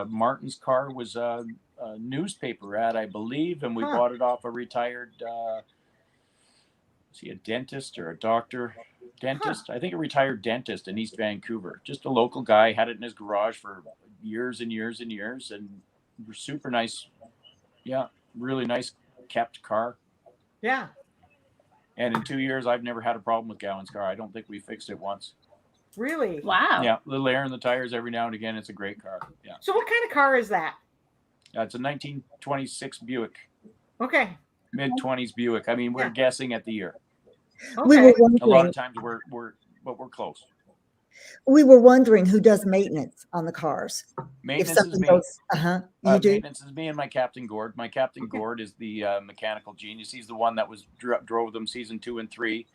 Martin's car was a newspaper ad, I believe, and we bought it off a retired, is he a dentist or a doctor? Dentist? I think a retired dentist in East Vancouver. Just a local guy, had it in his garage for years and years and years, and super nice. Yeah, really nice kept car. Yeah. And in 2 years, I've never had a problem with Gowan's car. I don't think we fixed it once. Really? Wow. Yeah, little air in the tires every now and again. It's a great car. Yeah. So what kind of car is that? It's a 1926 Buick. Okay. Mid-20s Buick. I mean, we're guessing at the year. Okay. We were wondering, a lot of times we're close. We were wondering who does maintenance on the cars. Maintenance is me. You do? Maintenance is me and my Captain Gord. My Captain Gord is the mechanical genius. He's the one that drove them season 2 and 3.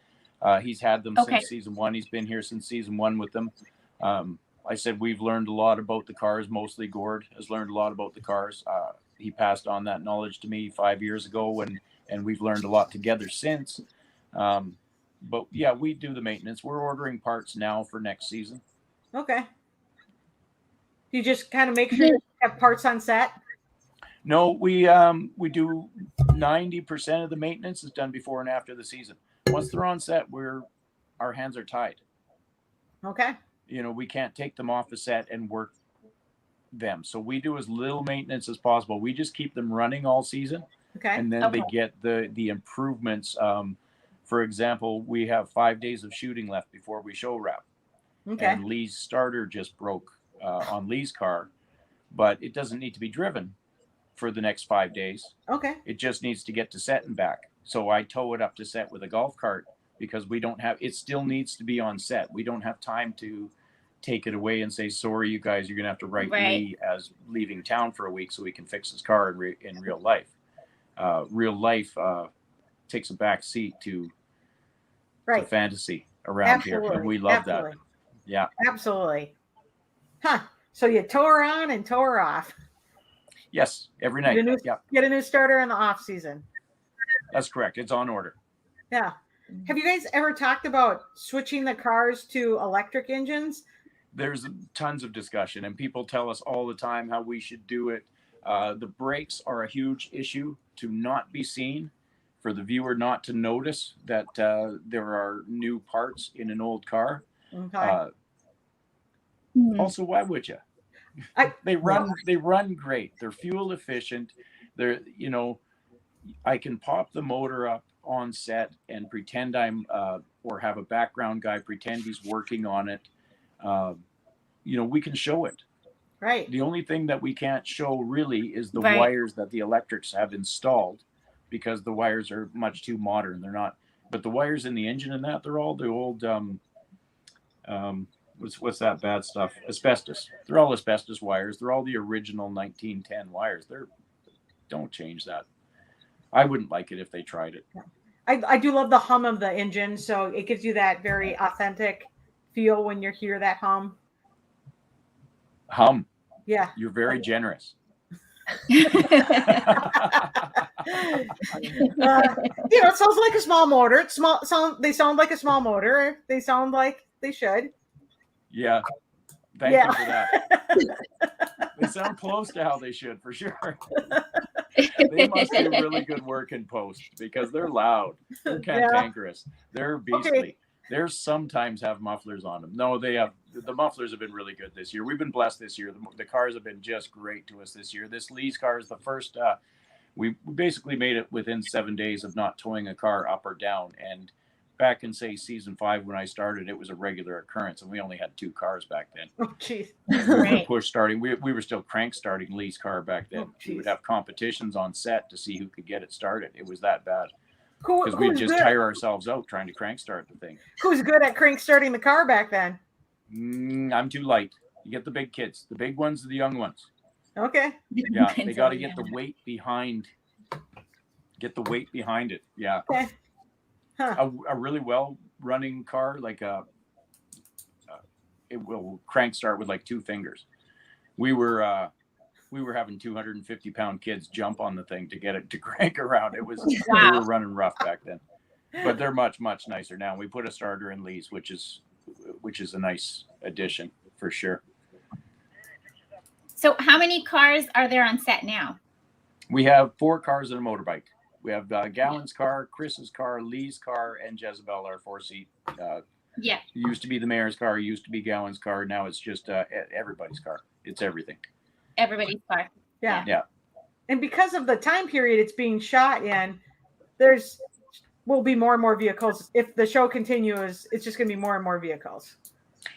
He's had them since season 1. He's been here since season 1 with them. I said we've learned a lot about the cars. Mostly Gord has learned a lot about the cars. He passed on that knowledge to me 5 years ago, and we've learned a lot together since. But yeah, we do the maintenance. We're ordering parts now for next season. Okay. You just kind of make sure you have parts on set? No, we do 90% of the maintenance is done before and after the season. Once they're on set, our hands are tied. Okay. we can't take them off the set and work them. So we do as little maintenance as possible. We just keep them running all season. Okay. And then they get the improvements. For example, we have 5 days of shooting left before we show wrap. Okay. And Lee's starter just broke on Lee's car, but it doesn't need to be driven for the next 5 days. Okay. It just needs to get to set and back. So I tow it up to set with a golf cart because it still needs to be on set. We don't have time to take it away and say, sorry, you guys, you're going to have to write Lee as leaving town for a week so we can fix his car in real life. Real life takes a back seat to fantasy around here. And we love that. Yeah. Absolutely. Huh. So you tow her on and tow her off. Yes, every night. Get a new starter in the off season. That's correct. It's on order. Yeah. Have you guys ever talked about switching the cars to electric engines? There's tons of discussion, and people tell us all the time how we should do it. The brakes are a huge issue to not be seen, for the viewer not to notice that there are new parts in an old car. Okay. Also, why would you? They run great. They're fuel efficient. I can pop the motor up on set and pretend or have a background guy pretend he's working on it. We can show it. Right. The only thing that we can't show really is the wires that the electrics have installed, because the wires are much too modern. They're not, but the wires in the engine and they're all the old, what's that bad stuff? Asbestos. They're all asbestos wires. They're all the original 1910 wires. Don't change that. I wouldn't like it if they tried it. I do love the hum of the engine. So it gives you that very authentic feel when you hear that hum. Hum. Yeah. You're very generous. It sounds like a small motor. They sound like a small motor. They sound like they should. Yeah. Thank you for that. They sound close to how they should, for sure. They must do really good work in post because they're loud. They're cantankerous. They're beastly. Okay. They sometimes have mufflers on them. No, the mufflers have been really good this year. We've been blessed this year. The cars have been just great to us this year. This Lee's car is the first. We basically made it within 7 days of not towing a car up or down. And back in, say, season 5 when I started, it was a regular occurrence, and we only had 2 cars back then. Oh, jeez. We were push starting. We were still crank starting Lee's car back then. We would have competitions on set to see who could get it started. It was that bad. Because we'd just tire ourselves out trying to crank start the thing. Who's good at crank starting the car back then? I'm too light. You get the big kids. The big ones are the young ones. Okay. Yeah, they got to get the weight behind. Get the weight behind it. Yeah. Okay. Huh. A really well running car, like it will crank start with like 2 fingers. We were having 250-pound kids jump on the thing to get it to crank around. It was we were running rough back then, but they're much nicer now. We put a starter in Lee's, which is a nice addition for sure. So, how many cars are there on set now? We have 4 cars and a motorbike. We have Gowan's car, Chris's car, Lee's car, and Jezebel, our 4-seat. It used to be the mayor's car, used to be Gowan's car. Now it's just everybody's car. It's everything. Everybody's car. Yeah. And because of the time period it's being shot in, will be more and more vehicles. If the show continues, it's just going to be more and more vehicles.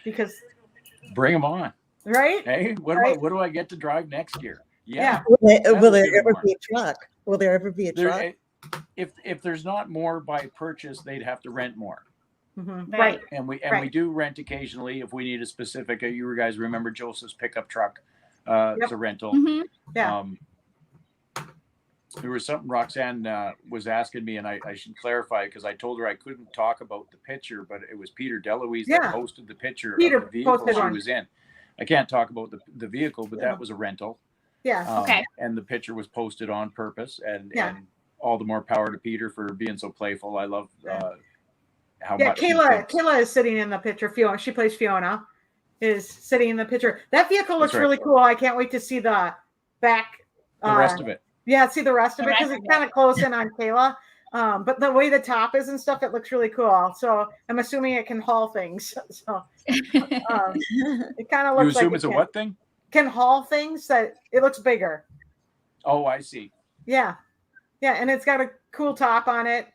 Because bring them on. Right? Hey, what do I get to drive next year? Yeah. Will there ever be a truck? Will there ever be a truck? If there's not more by purchase, they'd have to rent more. Mm-hmm. Right. And we do rent occasionally if we need a specific. You guys remember Joseph's pickup truck? It's a rental. Mm-hmm. Yeah. There was something Roxanne was asking me, and I should clarify because I told her I couldn't talk about the picture, but it was Peter DeLuise that posted the picture of the vehicle she was in. I can't talk about the vehicle, but that was a rental. Yeah. Okay. And the picture was posted on purpose, and all the more power to Peter for being so playful. I love how much. Kayla is sitting in the picture. Fiona, she plays Fiona, is sitting in the picture. That vehicle looks really cool. I can't wait to see the back. The rest of it. Yeah, see the rest of it because it's kind of close in on Kayla. But the way the top is and stuff, it looks really cool. So I'm assuming it can haul things. So it kind of You looks like assume it's a what thing? Can haul things. That it looks bigger. Oh, I see. Yeah, and it's got a cool top on it.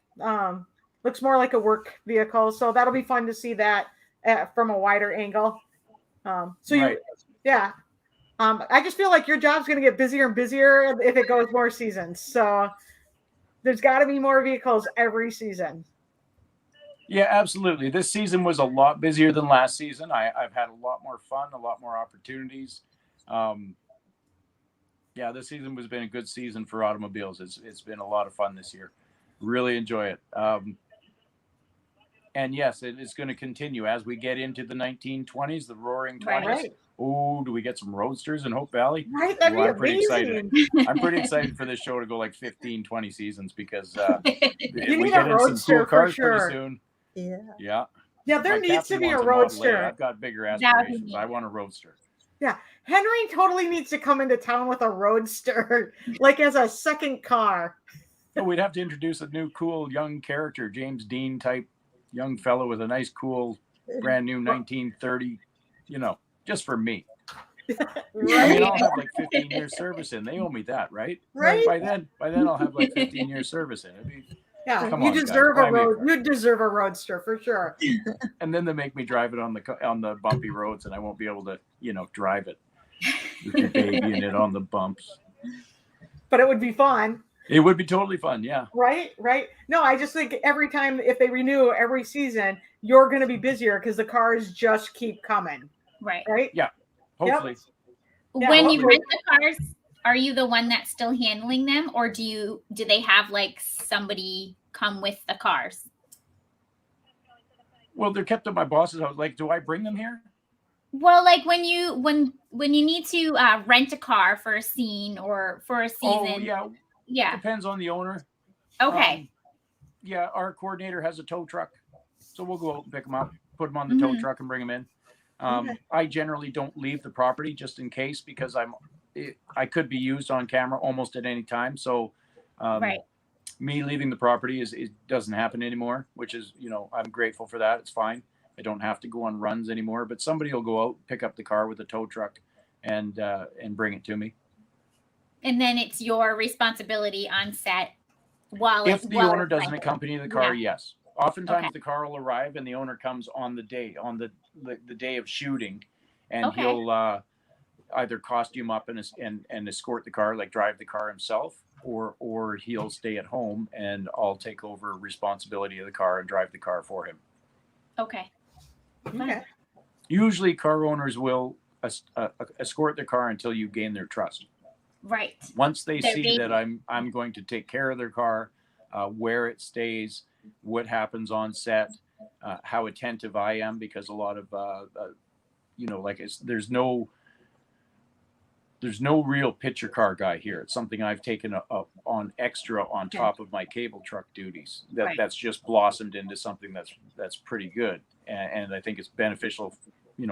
Looks more like a work vehicle, so that'll be fun to see that from a wider angle. Right. I just feel like your job's going to get busier and busier if it goes more seasons. So there's got to be more vehicles every season. Yeah, absolutely. This season was a lot busier than last season. I've had a lot more fun, a lot more opportunities. This season has been a good season for automobiles. It's been a lot of fun this year. Really enjoy it. And yes, it's going to continue as we get into the 1920s, the roaring 20s. Right. Oh, do we get some roadsters in Hope Valley? Right, that'd be I'm pretty amazing. excited. I'm pretty excited for this show to go like 15, 20 seasons because You we need get a in some roadster cool for cars sure. pretty soon. Yeah. Yeah, there My needs to captain be a wants Model A. roadster. I've got bigger That would be aspirations. neat. I want a roadster. Yeah, Henry totally needs to come into town with a roadster, like as a second car. Well, we'd have to introduce a new cool young character, James Dean type young fellow with a nice, cool, brand new 1930, just for me. I mean, I'll have like 15 years service in. They owe me that, right? Right? By then I'll have like 15 years service in. It'd be, Yeah, come you on, guys, deserve buy a me a road. car. You deserve a roadster for sure. And then they make me drive it on the bumpy roads, and I won't be able to, drive it with the baby in it on the bumps. But it would be fun. It would be totally fun, yeah. Right. No, I just think every time if they renew every season, you're going to be busier because the cars just keep coming. Right. Yeah. Hopefully. Yeah, When you hopefully. rent the cars, are you the one that's still handling them, or do they have like somebody come with the cars? Well, they're kept at my boss's house. Like, do I bring them here? Well, like when you need to rent a car for a scene or for a season. Oh, yeah. Yeah. Depends on the owner. Okay. Our coordinator has a tow truck, so we'll go out and pick them up, put them on the tow truck, and bring them in. I generally don't leave the property just in case because I could be used on camera almost at any time. So, me leaving the property it doesn't happen anymore, which is I'm grateful for that. It's fine. I don't have to go on runs anymore. But somebody will go out, pick up the car with a tow truck, and bring it to me. And then it's your responsibility on set If the owner doesn't accompany the car, yes. Oftentimes Okay. the car will arrive and the owner comes on the day, on the day of shooting, and he'll either costume up and escort the car, like drive the car himself, or he'll stay at home and I'll take over responsibility of the car and drive the car for him. Okay. Usually car owners will escort the car until you gain their trust. Right. Once they Their see baby. that I'm going to take care of their car, where it stays, what happens on set, how attentive I am, because a lot of there's no real picture car guy here. It's something I've taken on extra on top of my cable truck duties. That's just blossomed into something that's pretty good, and I think it's beneficial,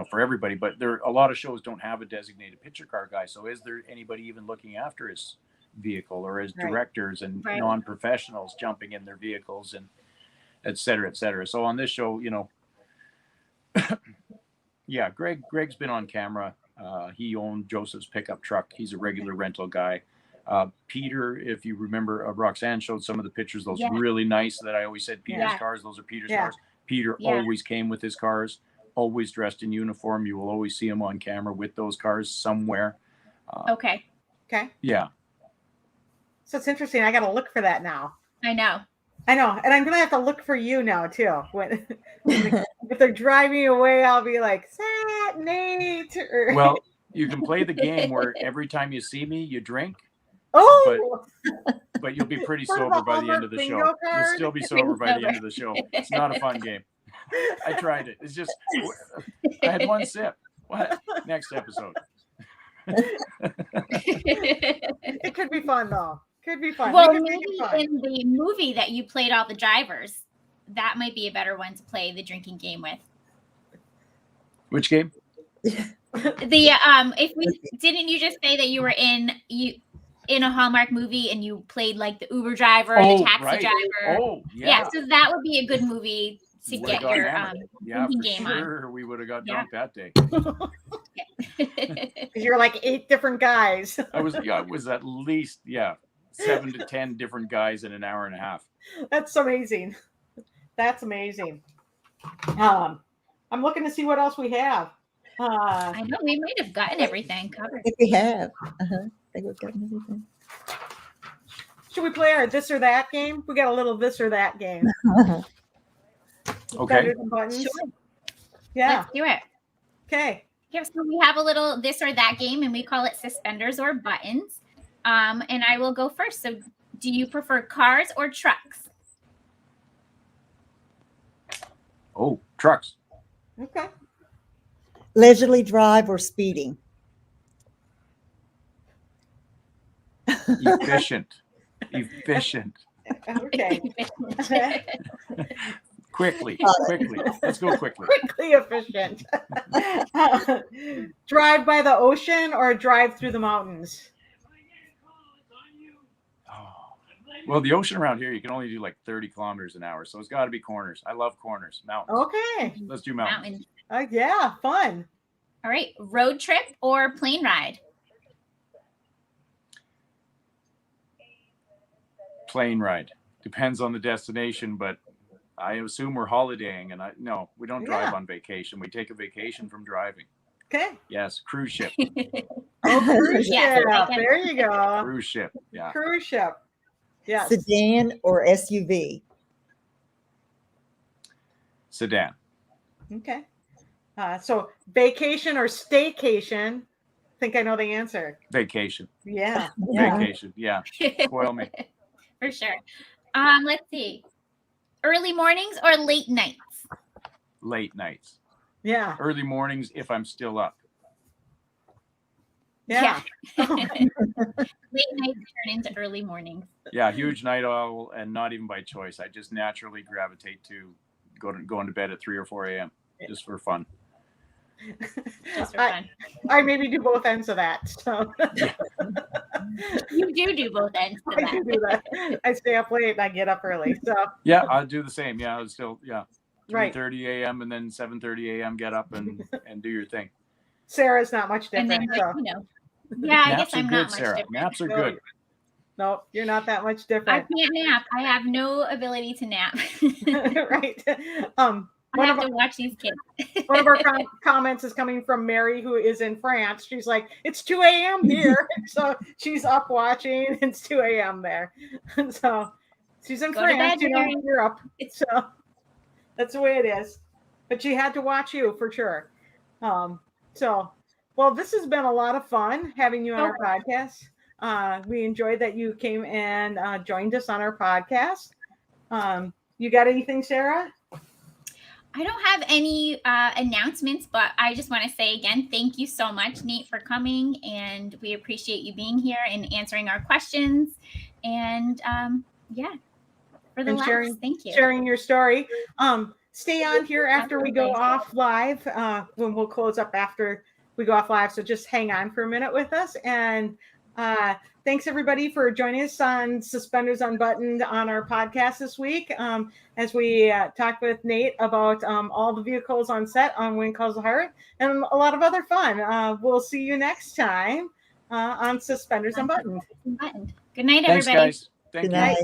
for everybody. But a lot of shows don't have a designated picture car guy. So is there anybody even looking after his vehicle, or as directors and non-professionals jumping in their vehicles and et cetera, et cetera. So on this show, Greg's been on camera. He owned Joseph's pickup truck. He's a regular rental guy. Peter, if you remember, Roxanne showed some of the pictures, those really nice that I always said Peter's cars. Those are Peter's cars. Peter always came with his cars, always dressed in uniform. You will always see him on camera with those cars somewhere. Okay. Yeah. So it's interesting. I got to look for that now. I know. And I'm going to have to look for you now too. If they're driving away, I'll be like, "Sat, Nate." Well, you can play the game where every time you see me, you drink. Oh, But you'll be pretty Sort of sober a by the end of the Hallmark show. bingo card? You'll still be sober by the end of the show. It's not a fun game. I tried it. It's just, I had one sip. What? Next episode. it could be fun though. Could be fun. Well, We could make maybe it fun. in the movie that you played all the drivers, that might be a better one to play the drinking game with. Which game? If we didn't you just say that you were in in a Hallmark movie and you played like the Uber driver or the taxi driver. Oh, yeah. So that would be a good movie to get your for game sure. on. We would have got drunk that day. You're like 8 different guys. I was at least 7 to 10 different guys in an hour and a half. That's amazing. That's amazing. I'm looking to see what else we have. I know we might have gotten everything covered. If we have, I think we've gotten everything. Should we play our this or that game? We got a little this or that game. Okay. Sure. Yeah. Let's do it. Okay. Yeah, so we have a little this or that game, and we call it suspenders or buttons. And I will go first. So, do you prefer cars or trucks? Oh, trucks. Okay. Leisurely drive or speeding? Efficient. Okay. Quickly. Let's go quickly. Quickly efficient. Drive by the ocean or drive through the mountains? Oh. Well, the ocean around here, you can only do like 30 kilometers an hour. So it's got to be corners. I love corners. Mountains. Okay. Let's do mountains. Yeah, fun. All right. Road trip or plane ride? Plane ride. Depends on the destination, but I assume we're holidaying, and no, we don't drive on vacation. We take a vacation from driving. Okay. Yes, cruise ship. Cruise ship. There you go. Cruise ship. Yeah. Cruise ship. Yes. Sedan or SUV? Sedan. Okay. So vacation or staycation? I think I know the answer. Vacation. Yeah. Vacation. Yeah. Spoil me. For sure. Let's see. Early mornings or late nights? Late nights. Yeah. Early mornings if I'm still up. Yeah. Late nights turn into early mornings. Yeah, huge night owl, and not even by choice. I just naturally gravitate to going to bed at 3 or 4 a.m. just for fun. Just for fun. I maybe do both ends of that. So. You do both ends of that. I do that. I stay up late and I get up early. So yeah, I'll do the same. Yeah, I'll still 3:30 right. a.m. and then 7:30 a.m. get up and do your thing. Sarah's not much different. And then, so. Yeah, I Naps guess I'm are not good, much Sarah. different. Naps are good. No, you're not that much different. I can't nap. I have no ability to nap. Right. I have to watch these kids. One of our comments is coming from Mary, who is in France. She's like, it's 2 a.m. here. So she's up watching. It's 2 a.m. there. So she's in France, Europe. So that's the way it is. But she had to watch you for sure. Well, this has been a lot of fun having you on our podcast. We enjoyed that you came and joined us on our podcast. You got anything, Sarah? I don't have any announcements, but I just want to say again, thank you so much, Nate, for coming. And we appreciate you being here and answering our questions. And for the laughs, thank you. Sharing your story. Stay on here after we go off live, when we'll close up after we go off live. So just hang on for a minute with us. And thanks everybody for joining us on Suspenders Unbuttoned on our podcast this week. As we talked with Nate about all the vehicles on set on When Calls the Heart and a lot of other fun. We'll see you next time on Suspenders Unbuttoned. Good night, everybody. Thanks, guys. Good night.